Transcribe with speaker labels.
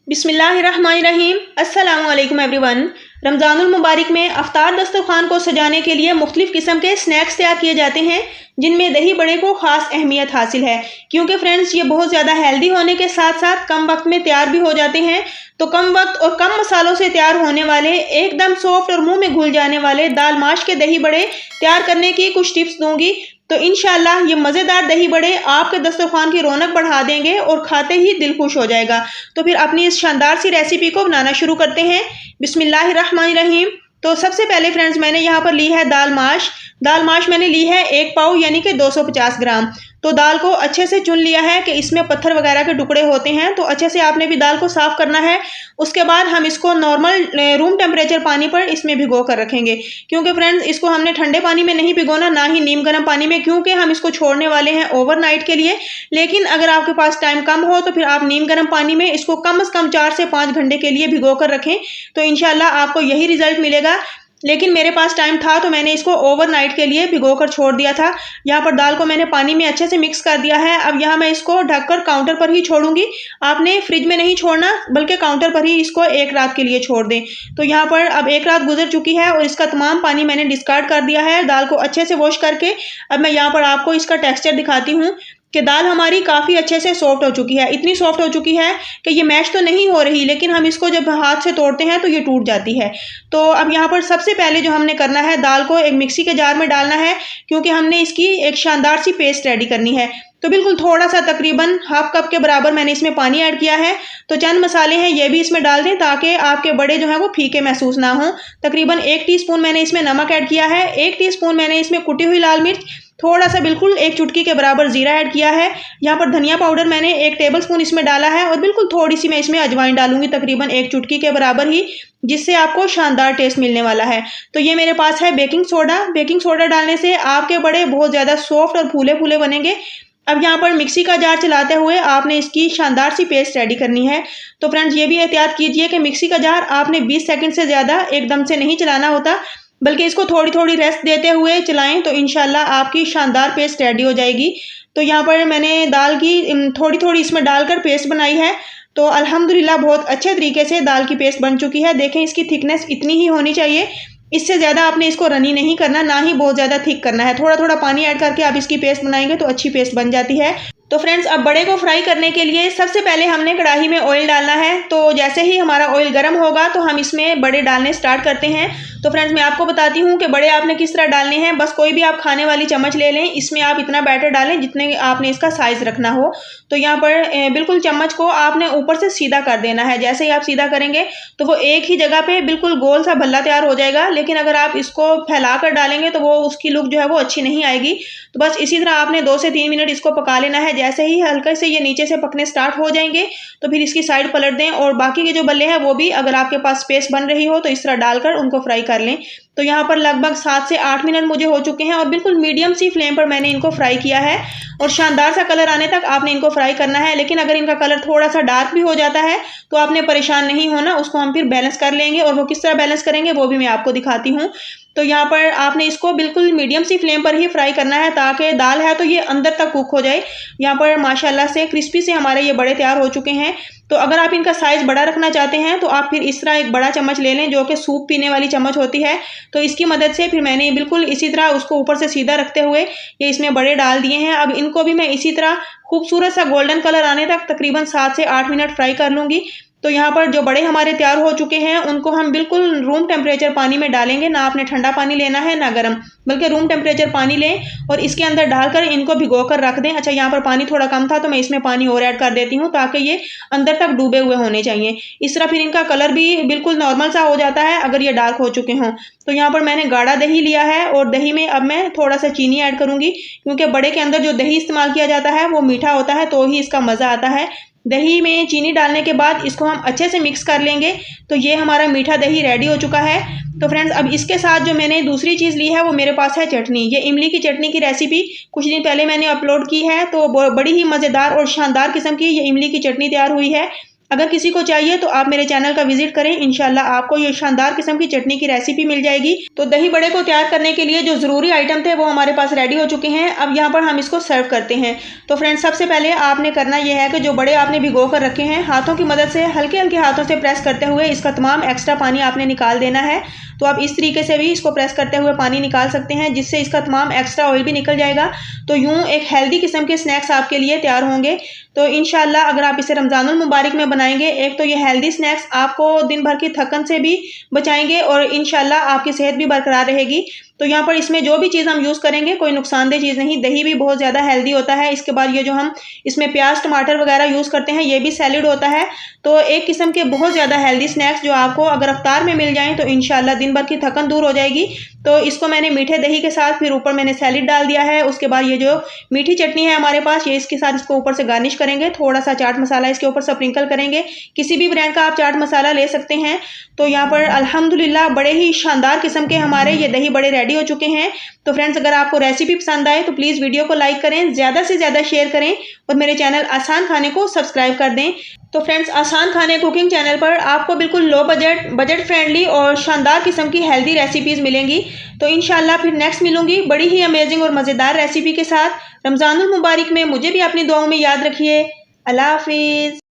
Speaker 1: बिस्मिल्लाहिर्रहमानिर्रहीम। अस्सलामुअलैकुम एवरीवन। रमज़ानुल मुबारक में अफ्तार दस्तरखान को सजाने के लिए मुख्तलिफ़ किस्म के स्नैक्स तैयार किए जाते हैं, जिनमें दही बड़े को ख़ास अहमियत हासिल है, क्योंकि फ्रेंड्स ये बहुत ज़्यादा हेल्दी होने के साथ साथ कम वक्त में तैयार भी हो जाते हैं। तो कम वक्त और कम मसालों से तैयार होने वाले एकदम सॉफ्ट और मुंह में घुल जाने वाले दाल माश के दही बड़े तैयार करने की कुछ टिप्स दूंगी। तो इंशाल्लाह ये मज़ेदार दही बड़े आपके दस्तरखान की रौनक बढ़ा देंगे और खाते ही दिल खुश हो जाएगा। तो फिर अपनी इस शानदार सी रेसिपी को बनाना शुरू करते हैं। बिस्मिल्लाहिर्रहमानिर्रहीम। तो सबसे पहले फ्रेंड्स मैंने यहाँ पर ली है दाल माश। दाल माश मैंने ली है 1 पाव यानी कि 250 ग्राम। तो दाल को अच्छे से चुन लिया है कि इसमें पत्थर वगैरह के टुकड़े होते हैं, तो अच्छे से आपने भी दाल को साफ करना है। उसके बाद हम इसको नॉर्मल रूम टेम्परेचर पानी पर इसमें भिगो कर रखेंगे, क्योंकि फ्रेंड्स इसको हमने ठंडे पानी में नहीं भिगोना, ना ही नीम गर्म पानी में, क्योंकि हम इसको छोड़ने वाले हैं ओवरनाइट के लिए। लेकिन अगर आपके पास टाइम कम हो तो फिर आप नीम गर्म पानी में इसको कम से कम 4 से 5 घंटे के लिए भिगो कर रखें, तो इंशाल्लाह आपको यही रिजल्ट मिलेगा। लेकिन मेरे पास टाइम था तो मैंने इसको ओवरनाइट के लिए भिगोकर छोड़ दिया था। यहाँ पर दाल को मैंने पानी में अच्छे से मिक्स कर दिया है। अब यहाँ मैं इसको ढककर काउंटर पर ही छोड़ूंगी। आपने फ्रिज में नहीं छोड़ना, बल्कि काउंटर पर ही इसको 1 रात के लिए छोड़ दें। तो यहाँ पर अब 1 रात गुजर चुकी है और इसका तमाम पानी मैंने डिस्कार्ड कर दिया है। दाल को अच्छे से वॉश करके अब मैं यहाँ पर आपको इसका टेक्सचर दिखाती हूँ कि दाल हमारी काफ़ी अच्छे से सॉफ्ट हो चुकी है। इतनी सॉफ्ट हो चुकी है कि ये मैश तो नहीं हो रही, लेकिन हम इसको जब हाथ से तोड़ते हैं तो ये टूट जाती है। तो अब यहाँ पर सबसे पहले जो हमने करना है, दाल को एक मिक्सी के जार में डालना है, क्योंकि हमने इसकी एक शानदार सी पेस्ट रेडी करनी है। तो बिल्कुल थोड़ा सा तकरीबन हाफ कप के बराबर मैंने इसमें पानी ऐड किया है। तो चंद मसाले हैं ये भी इसमें डाल दें, ताकि आपके बड़े जो हैं वो फीके महसूस ना हो। तकरीबन 1 टीस्पून मैंने इसमें नमक ऐड किया है, 1 टीस्पून मैंने इसमें कुटी हुई लाल मिर्च, थोड़ा सा बिल्कुल 1 चुटकी के बराबर जीरा ऐड किया है। यहाँ पर धनिया पाउडर मैंने 1 टेबलस्पून इसमें डाला है, और बिल्कुल थोड़ी सी मैं इसमें अजवाइन डालूंगी, तकरीबन 1 चुटकी के बराबर ही, जिससे आपको शानदार टेस्ट मिलने वाला है। तो ये मेरे पास है बेकिंग सोडा। बेकिंग सोडा डालने से आपके बड़े बहुत ज़्यादा सॉफ्ट और फूले फूले बनेंगे। अब यहाँ पर मिक्सी का जार चलाते हुए आपने इसकी शानदार सी पेस्ट रेडी करनी है। तो फ्रेंड्स ये भी एहतियात कीजिए कि मिक्सी का जार आपने 20 सेकंड से ज़्यादा एकदम से नहीं चलाना होता, बल्कि इसको थोड़ी थोड़ी रेस्ट देते हुए चलाएं, तो इंशाल्लाह आपकी शानदार पेस्ट रेडी हो जाएगी। तो यहाँ पर मैंने दाल की थोड़ी थोड़ी इसमें डालकर पेस्ट बनाई है। तो अल्हम्दुलिल्लाह बहुत अच्छे तरीके से दाल की पेस्ट बन चुकी है। देखें इसकी थिकनेस इतनी ही होनी चाहिए, इससे ज़्यादा आपने इसको रनी नहीं करना, ना ही बहुत ज़्यादा थिक करना है। थोड़ा थोड़ा पानी ऐड करके आप इसकी पेस्ट बनाएंगे तो अच्छी पेस्ट बन जाती है। तो फ्रेंड्स अब बड़े को फ्राई करने के लिए सबसे पहले हमने कढ़ाई में ऑयल डालना है। तो जैसे ही हमारा ऑयल गर्म होगा तो हम इसमें बड़े डालने स्टार्ट करते हैं। तो फ्रेंड्स मैं आपको बताती हूँ कि बड़े आपने किस तरह डालने हैं। बस कोई भी आप खाने वाली चम्मच ले लें, इसमें आप इतना बैटर डालें जितने आपने इसका साइज़ रखना हो। तो यहाँ पर बिल्कुल चम्मच को आपने ऊपर से सीधा कर देना है। जैसे ही आप सीधा करेंगे तो वो एक ही जगह पे बिल्कुल गोल सा भल्ला तैयार हो जाएगा। लेकिन अगर आप इसको फैला कर डालेंगे तो वो उसकी लुक जो है वो अच्छी नहीं आएगी। तो बस इसी तरह आपने 2 से 3 मिनट इसको पका लेना है। जैसे ही हल्के से ये नीचे से पकने स्टार्ट हो जाएंगे तो फिर इसकी साइड पलट दें, और बाकी के जो बल्ले हैं वो भी अगर आपके पास स्पेस बन रही हो तो इस तरह डालकर उनको फ्राई कर लें। तो यहाँ पर लगभग 7 से 8 मिनट मुझे हो चुके हैं, और बिल्कुल मीडियम सी फ्लेम पर मैंने इनको फ्राई किया है, और शानदार सा कलर आने तक आपने इनको फ्राई करना है। लेकिन अगर इनका कलर थोड़ा सा डार्क भी हो जाता है तो आपने परेशान नहीं होना, उसको हम फिर बैलेंस कर लेंगे, और वो किस तरह बैलेंस करेंगे वो भी मैं आपको दिखाती हूँ। तो यहाँ पर आपने इसको बिल्कुल मीडियम सी फ्लेम पर ही फ्राई करना है, ताकि दाल है तो ये अंदर तक कुक हो जाए। यहाँ पर माशाल्लाह से क्रिस्पी से हमारे ये बड़े तैयार हो चुके हैं। तो अगर आप इनका साइज़ बड़ा रखना चाहते हैं तो आप फिर इस तरह एक बड़ा चम्मच ले लें, जो कि सूप पीने वाली चम्मच होती है। तो इसकी मदद से फिर मैंने बिल्कुल इसी तरह उसको ऊपर से सीधा रखते हुए ये इसमें बड़े डाल दिए हैं। अब इनको भी मैं इसी तरह खूबसूरत सा गोल्डन कलर आने तक तकरीबन 7 से 8 मिनट फ्राई कर लूँगी। तो यहाँ पर जो बड़े हमारे तैयार हो चुके हैं उनको हम बिल्कुल रूम टेम्परेचर पानी में डालेंगे। ना आपने ठंडा पानी लेना है ना गर्म, बल्कि रूम टेम्परेचर पानी लें और इसके अंदर डालकर इनको भिगो कर रख दें। अच्छा यहाँ पर पानी थोड़ा कम था तो मैं इसमें पानी और ऐड कर देती हूँ, ताकि ये अंदर तक डूबे हुए होने चाहिए। इस तरह फिर इनका कलर भी बिल्कुल नॉर्मल सा हो जाता है अगर ये डार्क हो चुके हों। तो यहाँ पर मैंने गाढ़ा दही लिया है, और दही में अब मैं थोड़ा सा चीनी ऐड करूँगी, क्योंकि बड़े के अंदर जो दही इस्तेमाल किया जाता है वो मीठा होता है, तो ही इसका मज़ा आता है। दही में चीनी डालने के बाद इसको हम अच्छे से मिक्स कर लेंगे। तो ये हमारा मीठा दही रेडी हो चुका है। तो फ्रेंड्स अब इसके साथ जो मैंने दूसरी चीज़ ली है वो मेरे पास है चटनी। ये इमली की चटनी की रेसिपी कुछ दिन पहले मैंने अपलोड की है, तो बड़ी ही मज़ेदार और शानदार किस्म की ये इमली की चटनी तैयार हुई है। अगर किसी को चाहिए तो आप मेरे चैनल का विजिट करें, इंशाल्लाह आपको ये शानदार किस्म की चटनी की रेसिपी मिल जाएगी। तो दही बड़े को तैयार करने के लिए जो ज़रूरी आइटम थे वो हमारे पास रेडी हो चुके हैं। अब यहाँ पर हम इसको सर्व करते हैं। तो फ्रेंड्स, सबसे पहले आपने करना यह है कि जो बड़े आपने भिगो कर रखे हैं, हाथों की मदद से हल्के हल्के हाथों से प्रेस करते हुए इसका तमाम एक्स्ट्रा पानी आपने निकाल देना है। तो आप इस तरीके से भी इसको प्रेस करते हुए पानी निकाल सकते हैं, जिससे इसका तमाम एक्स्ट्रा ऑयल भी निकल जाएगा। तो यूँ एक हेल्दी किस्म के स्नैक्स आपके लिए तैयार होंगे। तो इंशाल्लाह अगर आप इसे रमज़ानुल मुबारक में बनाएंगे, एक तो ये हेल्दी स्नैक्स आपको दिन भर की थकन से भी बचाएंगे और इंशाल्लाह आपकी सेहत भी बरकरार रहेगी। तो यहाँ पर इसमें जो भी चीज़ हम यूज़ करेंगे कोई नुकसानदेह चीज़ नहीं। दही भी बहुत ज़्यादा हेल्दी होता है। इसके बाद ये जो हम इसमें प्याज टमाटर वगैरह यूज़ करते हैं, ये भी सैलेड होता है। तो एक किस्म के बहुत ज़्यादा हेल्दी स्नैक्स जो आपको अगर अफ्तार में मिल जाएँ तो इंशाल्लाह दिन भर की थकन दूर हो जाएगी। तो इसको मैंने मीठे दही के साथ, फिर ऊपर मैंने सैलेड डाल दिया है। उसके बाद ये जो मीठी चटनी है हमारे पास, ये इसके साथ इसको ऊपर से गार्निश करेंगे। थोड़ा सा चाट मसाला इसके ऊपर स्प्रिंकल करेंगे। किसी भी ब्रांड का आप चाट मसाला ले सकते हैं। तो यहाँ पर अल्हम्दुलिल्लाह बड़े ही शानदार किस्म के हमारे ये दही बड़े रेडी हो चुके हैं। तो फ्रेंड्स, अगर आपको रेसिपी पसंद आए तो प्लीज़ वीडियो को लाइक करें, ज़्यादा से ज़्यादा शेयर करें और मेरे चैनल आसान खाने को सब्सक्राइब कर दें। तो फ्रेंड्स, आसान खाने कुकिंग चैनल पर आपको बिल्कुल लो बजट फ्रेंडली और शानदार किस्म की हेल्दी रेसिपीज़ मिलेंगी। तो इंशाल्लाह फिर नेक्स्ट मिलूंगी बड़ी ही अमेजिंग और मज़ेदार रेसिपी के साथ। रमज़ानुल मुबारक में मुझे भी अपनी दुआओं में याद रखिए। अल्लाह हाफिज़।